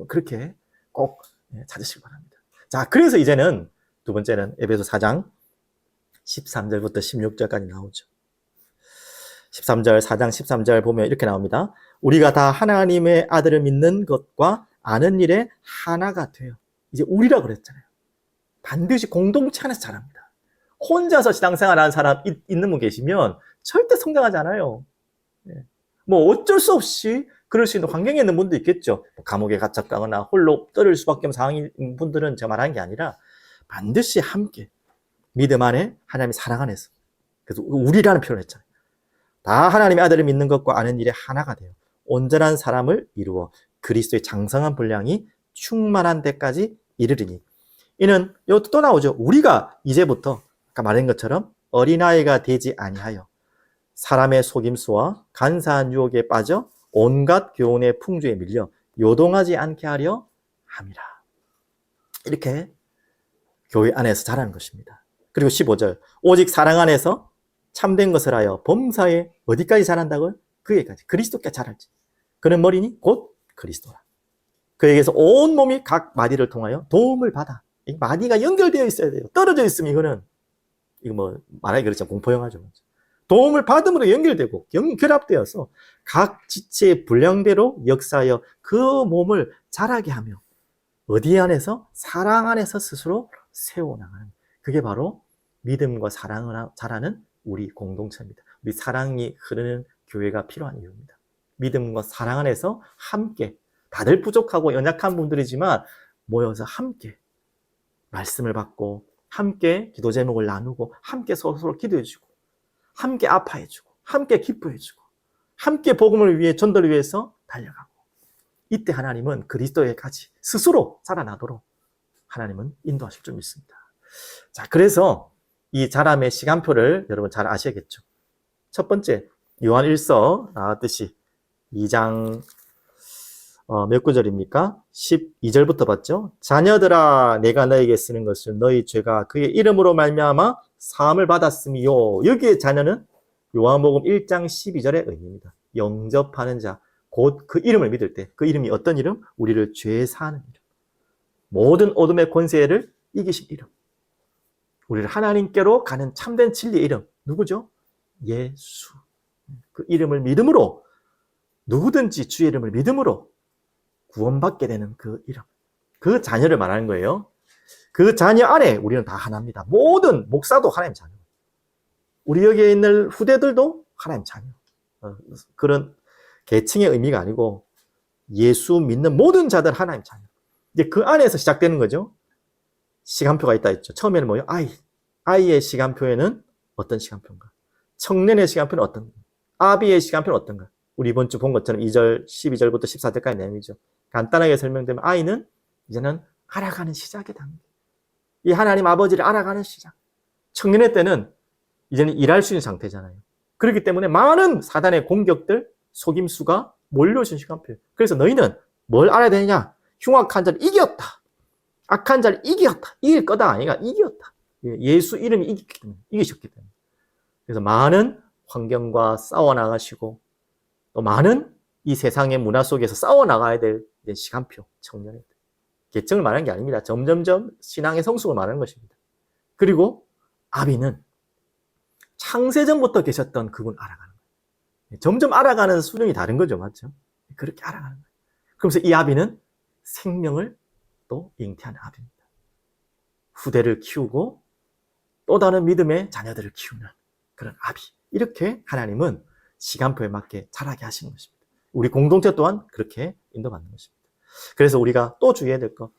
그렇게 꼭 찾으시기 바랍니다. 자, 그래서 이제는 두 번째는 에베소 4장 13절부터 16절까지 나오죠. 4장 13절 보면 이렇게 나옵니다. 우리가 다 하나님의 아들을 믿는 것과 아는 일에 하나가 돼요. 이제 우리라 그랬잖아요. 반드시 공동체 안에서 자랍니다. 혼자서 신앙생활하는 사람 있는 분 계시면 절대 성장하지 않아요. 뭐 어쩔 수 없이 그럴 수 있는 환경에 있는 분도 있겠죠. 감옥에 갇혔거나 홀로 떨을 수밖에 없는 상황인 분들은 제가 말하는 게 아니라 반드시 함께 믿음 안에 하나님의 사랑 안에서, 그래서 우리라는 표현을 했잖아요. 다 하나님의 아들을 믿는 것과 아는 일에 하나가 돼요. 온전한 사람을 이루어 그리스도의 장성한 분량이 충만한 데까지 이르리니. 이는 이것도 또 나오죠. 우리가 이제부터 아까 말한 것처럼 어린아이가 되지 아니하여 사람의 속임수와 간사한 유혹에 빠져 온갖 교훈의 풍조에 밀려 요동하지 않게 하려 함이라. 이렇게 교회 안에서 자라는 것입니다. 그리고 15절, 오직 사랑 안에서 참된 것을 하여 범사에 어디까지 자란다고요? 그에까지, 그리스도께 자랄지. 그는 머리니 곧 그리스도라. 그에게서 온 몸이 각 마디를 통하여 도움을 받아. 이 마디가 연결되어 있어야 돼요. 떨어져 있으면 이거 뭐 말하기 그렇죠. 공포영화죠. 도움을 받음으로 연결되고 결합되어서 각 지체의 분량대로 역사하여 그 몸을 자라게 하며 어디 안에서? 사랑 안에서 스스로 세워나가는, 그게 바로 믿음과 사랑을 자라는 우리 공동체입니다. 우리 사랑이 흐르는 교회가 필요한 이유입니다. 믿음과 사랑 안에서 함께, 다들 부족하고 연약한 분들이지만 모여서 함께 말씀을 받고 함께 기도 제목을 나누고 함께 서로 기도해주고 함께 아파해주고 함께 기뻐해주고 함께 복음을 위해, 전도를 위해서 달려가고, 이때 하나님은 그리스도의 가치 스스로 살아나도록 하나님은 인도하실 줄 믿습니다. 자, 그래서 이 자람의 시간표를 여러분 잘 아셔야겠죠. 첫 번째, 요한 1서 나왔듯이 2장 몇 구절입니까? 12절부터 봤죠? 자녀들아, 내가 너에게 쓰는 것은 너희 죄가 그의 이름으로 말미암아 사함을 받았음이요. 여기에 자녀는 요한복음 1장 12절의 의미입니다. 영접하는 자, 곧 그 이름을 믿을 때, 그 이름이 어떤 이름? 우리를 죄 사하는 이름, 모든 어둠의 권세를 이기신 이름, 우리를 하나님께로 가는 참된 진리의 이름, 누구죠? 예수. 그 이름을 믿음으로, 누구든지 주의 이름을 믿음으로 구원받게 되는 그 이름, 그 자녀를 말하는 거예요. 그 자녀 안에 우리는 다 하나입니다. 모든 목사도 하나님 자녀, 우리 여기에 있는 후대들도 하나님 자녀. 그런 계층의 의미가 아니고 예수 믿는 모든 자들 하나님 자녀. 이제 그 안에서 시작되는 거죠. 시간표가 있다 했죠. 처음에는 뭐예요? 아이의 시간표에는 어떤 시간표인가? 청년의 시간표는 어떤가? 아비의 시간표는 어떤가? 우리 이번 주 본 것처럼 2절, 12절부터 14절까지 내용이죠. 간단하게 설명되면 아이는 이제는 알아가는 시작의 단계. 이 하나님 아버지를 알아가는 시작. 청년의 때는 이제는 일할 수 있는 상태잖아요. 그렇기 때문에 많은 사단의 공격들, 속임수가 몰려오신 시간표예요. 그래서 너희는 뭘 알아야 되느냐? 흉악한 자를 이겼다. 악한 자를 이겼다. 이길 거다 아니가 이겼다. 예수 이름이 이기셨기 때문에. 그래서 많은 환경과 싸워나가시고 또 많은 이 세상의 문화 속에서 싸워나가야 될 시간표, 청년의 때. 계층을 말하는 게 아닙니다. 점점점 신앙의 성숙을 말하는 것입니다. 그리고 아비는 창세전부터 계셨던 그분 알아가는 거예요. 점점 알아가는 수준이 다른 거죠. 맞죠? 그렇게 알아가는 거예요. 그러면서 이 아비는 생명을 또 잉태하는 아비입니다. 후대를 키우고 또 다른 믿음의 자녀들을 키우는 그런 아비. 이렇게 하나님은 시간표에 맞게 자라게 하시는 것입니다. 우리 공동체 또한 그렇게 인도받는 것입니다. 그래서 우리가 또 주의해야 될 것.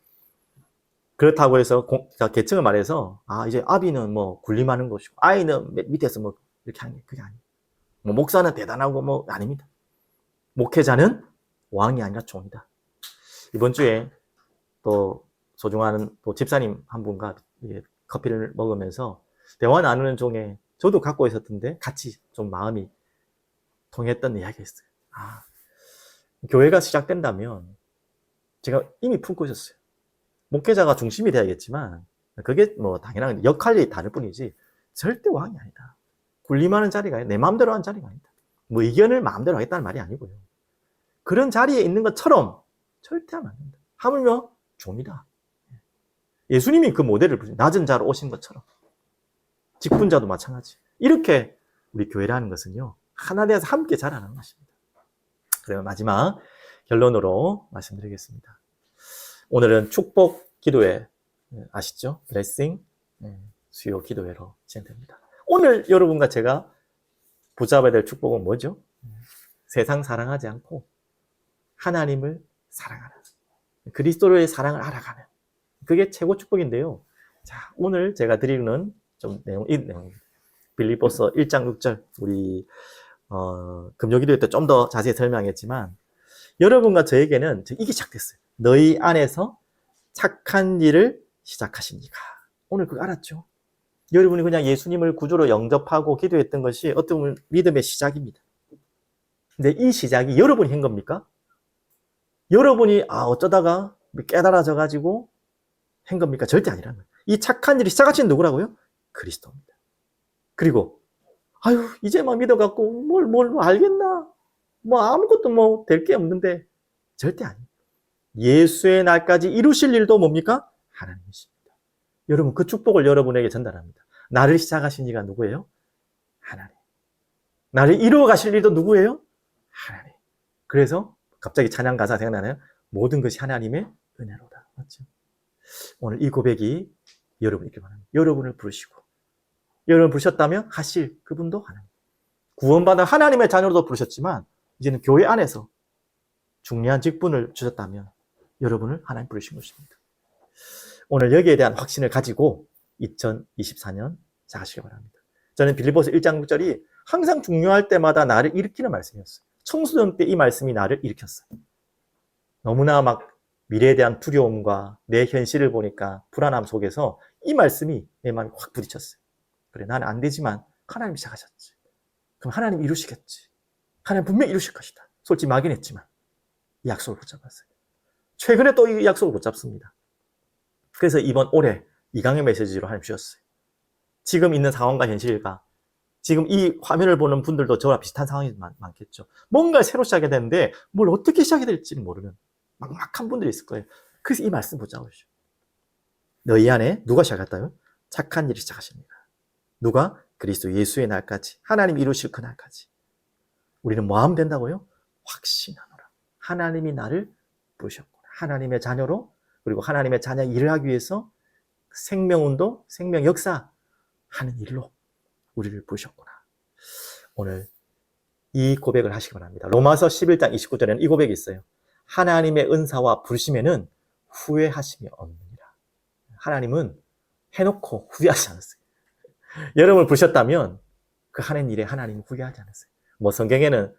그렇다고 해서 계층을 말해서 이제 아비는 뭐 군림하는 것이고 아이는 밑에서 뭐 이렇게 하는 게 그게 아니에요. 뭐 목사는 대단하고 뭐 아닙니다. 목회자는 왕이 아니라 종이다. 이번 주에 또 소중한 또 집사님 한 분과 커피를 먹으면서 대화 나누는 중에 저도 갖고 있었던데 같이 좀 마음이 통했던 이야기가 있어요. 교회가 시작된다면 제가 이미 품고 있었어요. 목회자가 중심이 돼야겠지만 그게 뭐 당연한 역할이 다를 뿐이지 절대 왕이 아니다. 군림하는 자리가 내 마음대로 하는 자리가 아니다. 뭐 의견을 마음대로 하겠다는 말이 아니고요. 그런 자리에 있는 것처럼 절대 하면 안 된다. 하물며 종이다. 예수님이 그 모델을 낮은 자로 오신 것처럼 직분자도 마찬가지. 이렇게 우리 교회라는 것은요, 하나 되어서 함께 자라나는 것입니다. 그리고 마지막 결론으로 말씀드리겠습니다. 오늘은 축복 기도회 아시죠? 블레싱. 수요 기도회로 진행됩니다. 오늘 여러분과 제가 붙잡아야 될 축복은 뭐죠? 세상 사랑하지 않고 하나님을 사랑하는, 그리스도의 사랑을 알아가는, 그게 최고 축복인데요. 자, 오늘 제가 드리는 좀 이 내용입니다. 빌립보서 1장 6절, 우리 금요기도회 때 좀 더 자세히 설명했지만, 여러분과 저에게는 이게 시작됐어요. 너희 안에서 착한 일을 시작하시니까. 오늘 그거 알았죠? 여러분이 그냥 예수님을 구주로 영접하고 기도했던 것이 어떤 보면 믿음의 시작입니다. 근데 이 시작이 여러분이 한 겁니까? 여러분이 어쩌다가 깨달아져가지고 한 겁니까? 절대 아니라는 거예요. 이 착한 일이 시작하신 누구라고요? 그리스도입니다. 그리고 이제 막 믿어갖고 뭘 알겠나? 아무것도 될 게 없는데, 절대 아니에요. 예수의 날까지 이루실 일도 뭡니까? 하나님이십니다. 여러분, 그 축복을 여러분에게 전달합니다. 나를 시작하신 이가 누구예요? 하나님. 나를 이루어 가실 일도 누구예요? 하나님. 그래서 갑자기 찬양 가사 생각나나요? 모든 것이 하나님의 은혜로다. 맞죠? 오늘 이 고백이 여러분 있길 바랍니다. 여러분을 부르시고, 여러분 부르셨다면 하실 그분도 하나님. 구원받은 하나님의 자녀로도 부르셨지만, 이제는 교회 안에서 중요한 직분을 주셨다면 여러분을 하나님 부르신 것입니다. 오늘 여기에 대한 확신을 가지고 2024년 시작하시기 바랍니다. 저는 빌립보서 1장 6절이 항상 중요할 때마다 나를 일으키는 말씀이었어요. 청소년 때 이 말씀이 나를 일으켰어요. 너무나 미래에 대한 두려움과 내 현실을 보니까 불안함 속에서 이 말씀이 내 마음에 확 부딪혔어요. 그래, 나는 안 되지만 하나님이 시작하셨지. 그럼 하나님 이루시겠지. 하나님 분명히 이루실 것이다. 솔직히 막연했지만 이 약속을 붙잡았어요. 최근에 또 이 약속을 붙잡습니다. 그래서 이번 올해 이강의 메시지로 하나님 주셨어요. 지금 있는 상황과 현실과 지금 이 화면을 보는 분들도 저와 비슷한 상황이 많겠죠. 뭔가 새로 시작해야 되는데 뭘 어떻게 시작해야 될지는 모르는 막막한 분들이 있을 거예요. 그래서 이 말씀 붙잡으시오. 너희 안에 누가 시작했다요? 착한 일이 시작하십니다. 누가? 그리스도 예수의 날까지, 하나님 이루실 그 날까지. 우리는 뭐 하면 된다고요? 확신하노라. 하나님이 나를 부르셨구나. 하나님의 자녀로, 그리고 하나님의 자녀 일을 하기 위해서 생명운동, 생명 역사 하는 일로 우리를 부르셨구나. 오늘 이 고백을 하시기 바랍니다. 로마서 11장 29절에는 이 고백이 있어요. 하나님의 은사와 부르심에는 후회하심이 없느니라. 하나님은 해놓고 후회하지 않았어요. 여러분을 부르셨다면 그 하는 일에 하나님은 후회하지 않았어요. 성경에는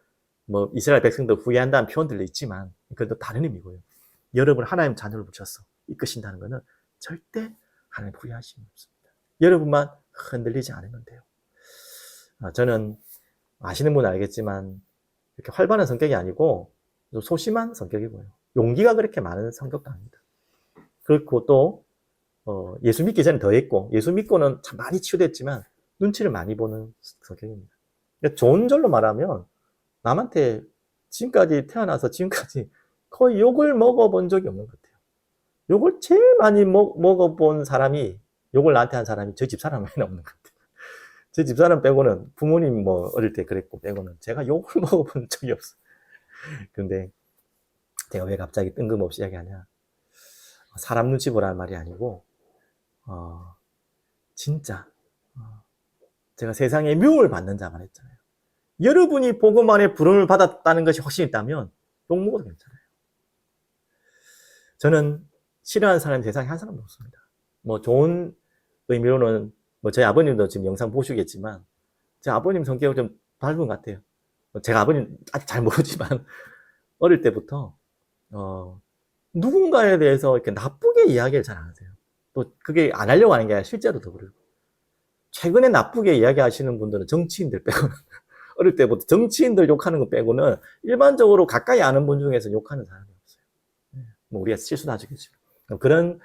이스라엘 백성도 후회한다는 표현들도 있지만 그것도 다른 의미고요. 여러분 하나님 자녀를 부르셔서 이끄신다는 것은 절대 하나님 후회하심이 없습니다. 여러분만 흔들리지 않으면 돼요. 저는 아시는 분은 알겠지만 이렇게 활발한 성격이 아니고 좀 소심한 성격이고요. 용기가 그렇게 많은 성격도 아닙니다. 그렇고 또 예수 믿기 전에 더했고, 예수 믿고는 참 많이 치유됐지만 눈치를 많이 보는 성격입니다. 좋은 절로 말하면 남한테 지금까지 태어나서 지금까지 거의 욕을 먹어본 적이 없는 것 같아요. 욕을 제일 많이 먹어본 사람이, 욕을 나한테 한 사람이 저희 집사람만이 없는 것 같아요. 제 집사람 빼고는 부모님 어릴 때 그랬고 빼고는 제가 욕을 먹어본 적이 없어요. 근데 제가 왜 갑자기 뜬금없이 이야기하냐. 사람 눈치 보라는 말이 아니고 진짜 제가 세상에 미움을 받는 자만 했잖아요. 여러분이 복음 안에 부름을 받았다는 것이 확신이 있다면 욕 먹어도 괜찮아요. 저는 싫어하는 사람이 세상에 한 사람도 없습니다. 좋은 의미로는 저희 아버님도 지금 영상 보시겠지만 제 아버님 성격은 좀 밝은 것 같아요. 제가 아버님 아직 잘 모르지만 어릴 때부터 누군가에 대해서 이렇게 나쁘게 이야기를 잘 안 하세요. 또 그게 안 하려고 하는 게 아니라 실제로 더 그래요. 최근에 나쁘게 이야기하시는 분들은 정치인들 빼고는 어릴 때부터 정치인들 욕하는 거 빼고는 일반적으로 가까이 아는 분 중에서 욕하는 사람이 없어요. 우리가 실수도 하겠지만 그런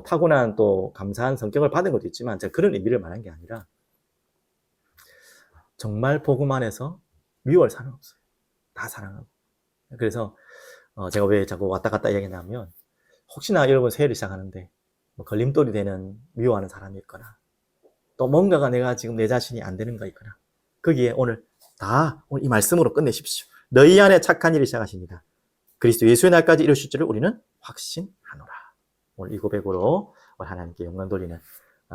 타고난 또 감사한 성격을 받은 것도 있지만 제가 그런 의미를 말한 게 아니라 정말 복음 안에서 미워할 사람 없어요. 다 사랑하고. 그래서 제가 왜 자꾸 왔다 갔다 이야기하냐면 혹시나 여러분 새해를 시작하는데 걸림돌이 되는 미워하는 사람이 있거나 또 뭔가가 내가 지금 내 자신이 안 되는 거 있거나 거기에 오늘 이 말씀으로 끝내십시오. 너희 안에 착한 일을 시작하십니다. 그리스도 예수의 날까지 이루실 줄을 우리는 확신하노라. 오늘 이 고백으로 하나님께 영광 돌리는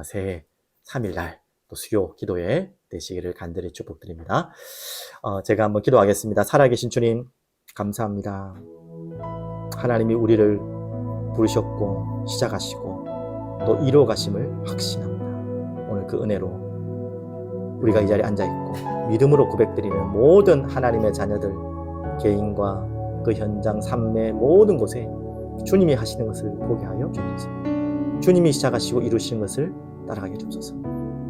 새해 3일날 또 수요 기도회 되시기를 간절히 축복드립니다. 제가 한번 기도하겠습니다. 살아계신 주님, 감사합니다. 하나님이 우리를 부르셨고 시작하시고 또 이루어 가심을 확신합니다. 오늘 그 은혜로 우리가 이 자리에 앉아있고 믿음으로 고백드리는 모든 하나님의 자녀들, 개인과 그 현장 삶의 모든 곳에 주님이 하시는 것을 보게 하여 주옵소서. 주님이 시작하시고 이루시는 것을 따라가게 주옵소서.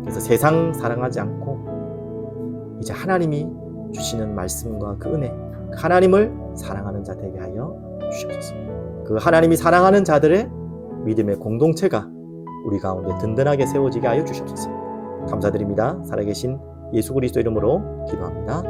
그래서 세상 사랑하지 않고 이제 하나님이 주시는 말씀과 그 은혜, 하나님을 사랑하는 자 되게 하여 주옵소서. 그 하나님이 사랑하는 자들의 믿음의 공동체가 우리 가운데 든든하게 세워지게 하여 주옵소서. 감사드립니다. 살아계신 예수 그리스도 이름으로 기도합니다.